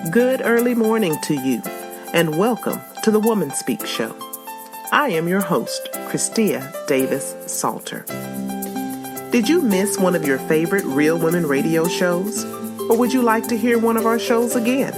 Good early morning to you, and welcome to the Woman Speak Show. I am your host, Christia Davis Salter. Did you miss one of your favorite Real Women radio shows? Or would you like to hear one of our shows again?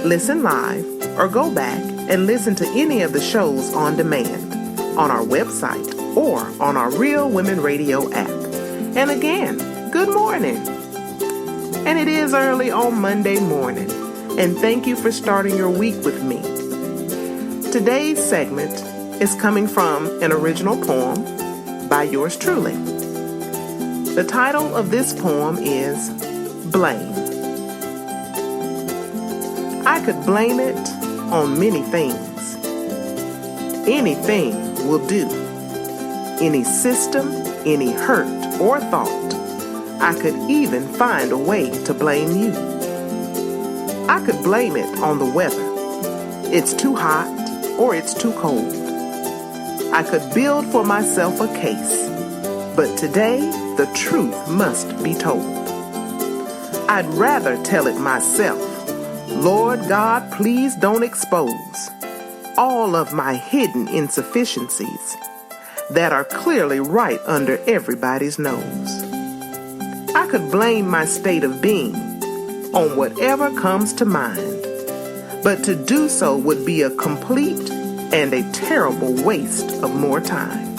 Listen live or go back and listen to any of the shows on demand on our website or on our Real Women Radio app. And again, good morning. And it is early on Monday morning, and thank you for starting your week with me. Today's segment is coming from an original poem by yours truly. The title of this poem is Blame. I could blame it on many things. Anything will do. Any system, any hurt or thought. I could even find a way to blame you. I could blame it on the weather. It's too hot or it's too cold. I could build for myself a case, but today the truth must be told. I'd rather tell it myself. Lord God, please don't expose all of my hidden insufficiencies that are clearly right under everybody's nose. I could blame my state of being on whatever comes to mind, but to do so would be a complete and a terrible waste of more time.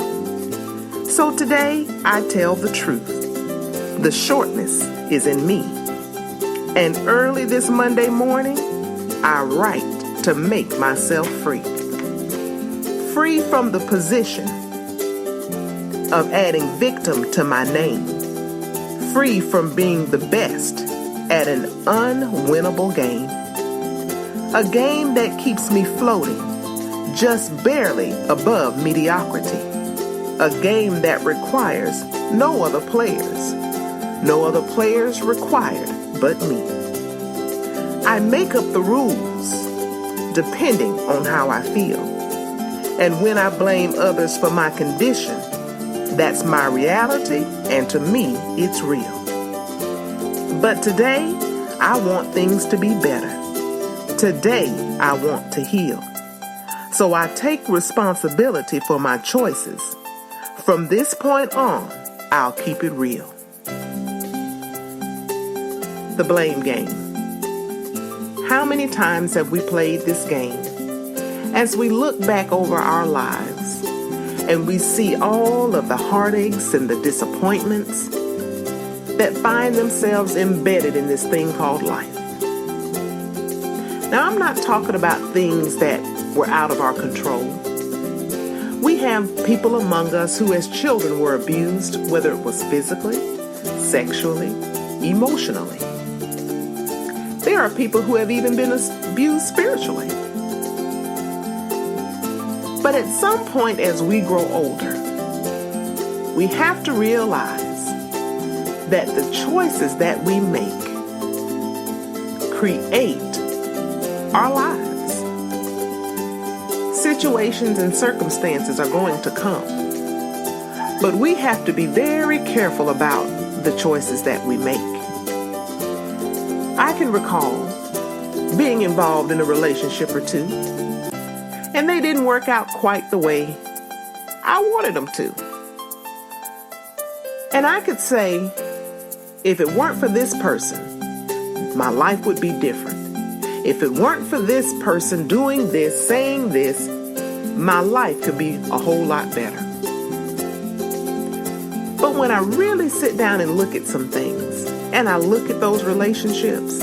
So today, I tell the truth. The shortness is in me. And early this Monday morning, I write to make myself free. Free from the position of adding victim to my name. Free from being the best at an unwinnable game. A game that keeps me floating just barely above mediocrity. A game that requires no other players. No other players required but me. I make up the rules depending on how I feel. And when I blame others for my condition, that's my reality, and to me, it's real. But today, I want things to be better. Today, I want to heal. So I take responsibility for my choices. From this point on, I'll keep it real. The blame game. How many times have we played this game? As we look back over our lives and we see all of the heartaches and the disappointments that find themselves embedded in this thing called life. Now, I'm not talking about things that were out of our control. We have people among us who as children were abused, whether it was physically, sexually, emotionally. There are people who have even been abused spiritually. But at some point as we grow older, we have to realize that the choices that we make create our lives. Situations and circumstances are going to come. But we have to be very careful about the choices that we make. I can recall being involved in a relationship or two, and they didn't work out quite the way I wanted them to. And I could say, if it weren't for this person, my life would be different. If it weren't for this person doing this, saying this, my life could be a whole lot better. But when I really sit down and look at some things, and I look at those relationships,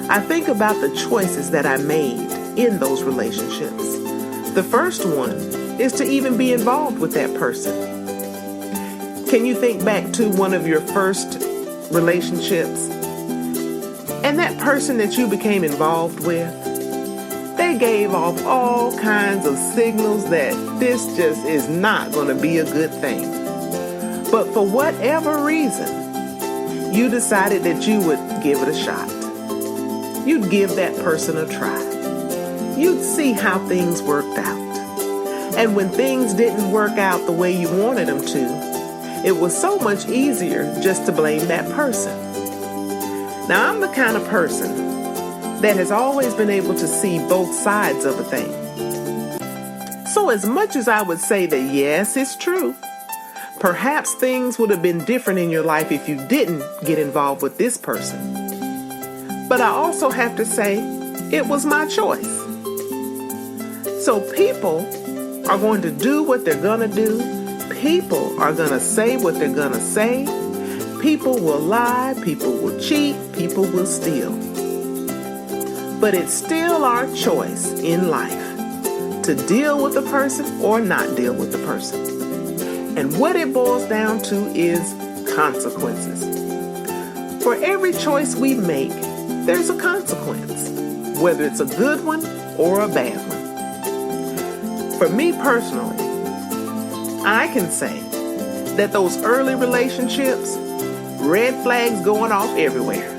I think about the choices that I made in those relationships. The first one is to even be involved with that person. Can you think back to one of your first relationships? And that person that you became involved with, they gave off all kinds of signals that this just is not going to be a good thing. But for whatever reason, you decided that you would give it a shot. You'd give that person a try. You'd see how things worked out. And when things didn't work out the way you wanted them to, it was so much easier just to blame that person. Now, I'm the kind of person that has always been able to see both sides of a thing. So as much as I would say that yes, it's true, perhaps things would have been different in your life if you didn't get involved with this person. But I also have to say, it was my choice. So people are going to do what they're going to do. People are going to say what they're going to say. People will lie. People will cheat. People will steal. But it's still our choice in life to deal with the person or not deal with the person. And what it boils down to is consequences. For every choice we make, there's a consequence, whether it's a good one or a bad one. For me personally, I can say that those early relationships, red flags going off everywhere.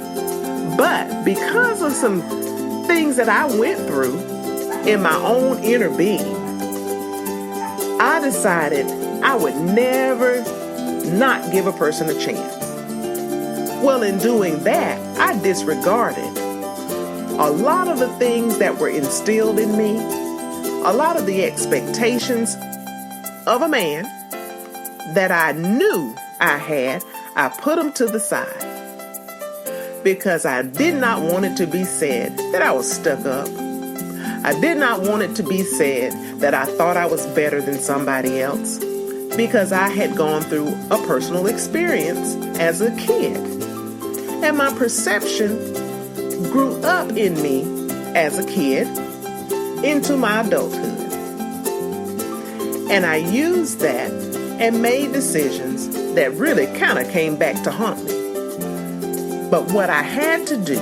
But because of some things that I went through in my own inner being, I decided I would never not give a person a chance. Well, in doing that, I disregarded a lot of the things that were instilled in me, a lot of the expectations of a man that I knew I had. I put them to the side because I did not want it to be said that I was stuck up. I did not want it to be said that I thought I was better than somebody else, because I had gone through a personal experience as a kid. And my perception grew up in me as a kid into my adulthood. And I used that and made decisions that really kind of came back to haunt me. But what I had to do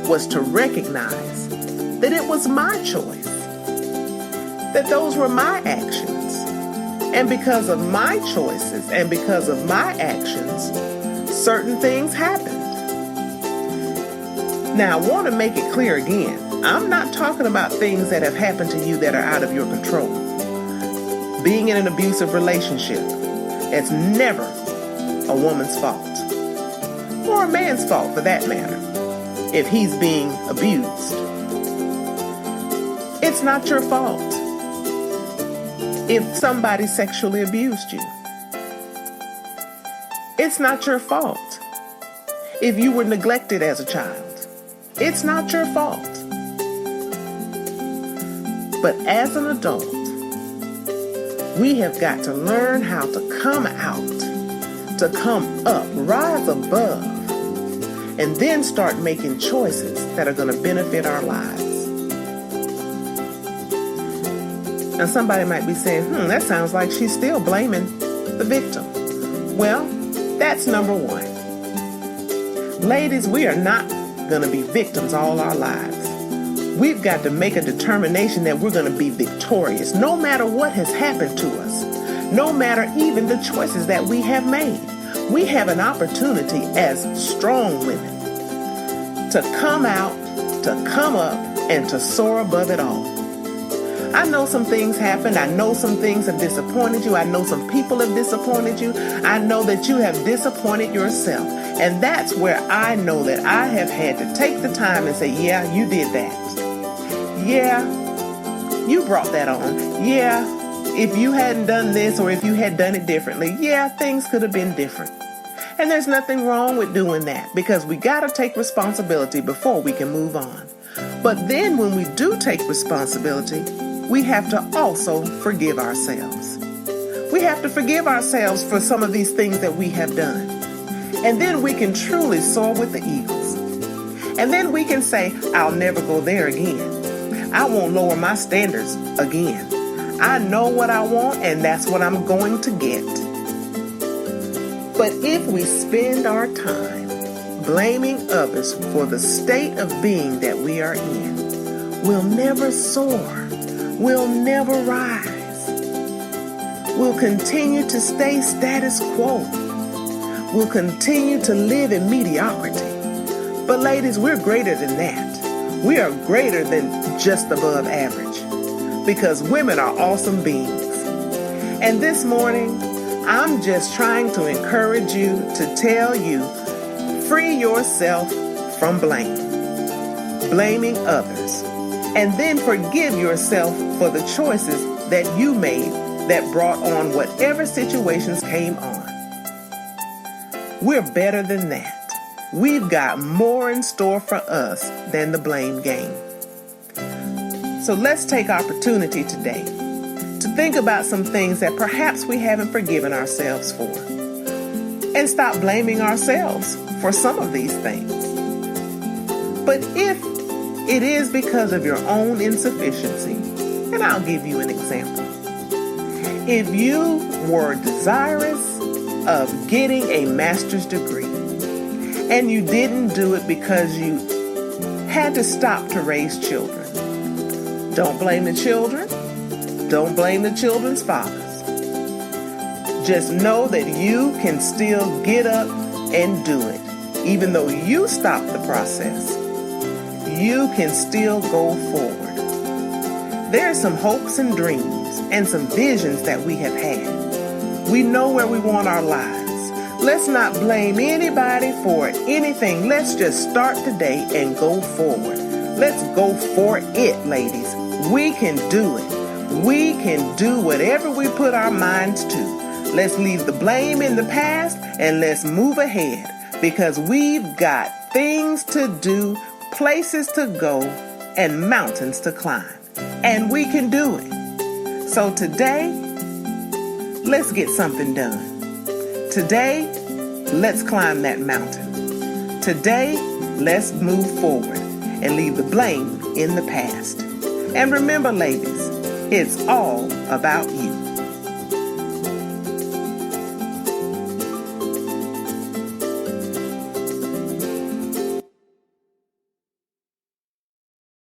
was to recognize that it was my choice, that those were my actions. And because of my choices and because of my actions, certain things happened. Now, I want to make it clear again, I'm not talking about things that have happened to you that are out of your control. Being in an abusive relationship, it's never a woman's fault, or a man's fault for that matter, if he's being abused. It's not your fault if somebody sexually abused you. It's not your fault if you were neglected as a child. It's not your fault. But as an adult, we have got to learn how to come out, to come up, rise above, and then start making choices that are going to benefit our lives. Now somebody might be saying, that sounds like she's still blaming the victim. Well, that's number one. Ladies, we are not going to be victims all our lives. We've got to make a determination that we're going to be victorious, no matter what has happened to us, no matter even the choices that we have made. We have an opportunity as strong women to come out, to come up, and to soar above it all. I know some things happened. I know some things have disappointed you. I know some people have disappointed you. I know that you have disappointed yourself. And that's where I know that I have had to take the time and say, yeah, you did that. Yeah, you brought that on. Yeah, if you hadn't done this or if you had done it differently, yeah, things could have been different. And there's nothing wrong with doing that, because we got to take responsibility before we can move on. But then when we do take responsibility, we have to also forgive ourselves. We have to forgive ourselves for some of these things that we have done. And then we can truly soar with the eagles. And then we can say, I'll never go there again. I won't lower my standards again. I know what I want, and that's what I'm going to get. But if we spend our time blaming others for the state of being that we are in, we'll never soar. We'll never rise. We'll continue to stay status quo. We'll continue to live in mediocrity. But ladies, we're greater than that. We are greater than just above average, because women are awesome beings. And this morning, I'm just trying to encourage you to tell you, free yourself from blame. blaming others, and then forgive yourself for the choices that you made that brought on whatever situations came on. We're better than that. We've got more in store for us than the blame game. So let's take opportunity today to think about some things that perhaps we haven't forgiven ourselves for, and stop blaming ourselves for some of these things. But if it is because of your own insufficiency, and I'll give you an example. If you were desirous of getting a master's degree and you didn't do it because you had to stop to raise children, don't blame the children. Don't blame the children's fathers. Just know that you can still get up and do it. Even though you stopped the process, you can still go forward. There are some hopes and dreams and some visions that we have had. We know where we want our lives. Let's not blame anybody for anything. Let's just start today and go forward. Let's go for it, ladies. We can do it. We can do whatever we put our minds to. Let's leave the blame in the past and let's move ahead, because we've got things to do, places to go, and mountains to climb. And we can do it. So today, let's get something done. Today, let's climb that mountain. Today, let's move forward and leave the blame in the past. And remember, ladies, it's all about you.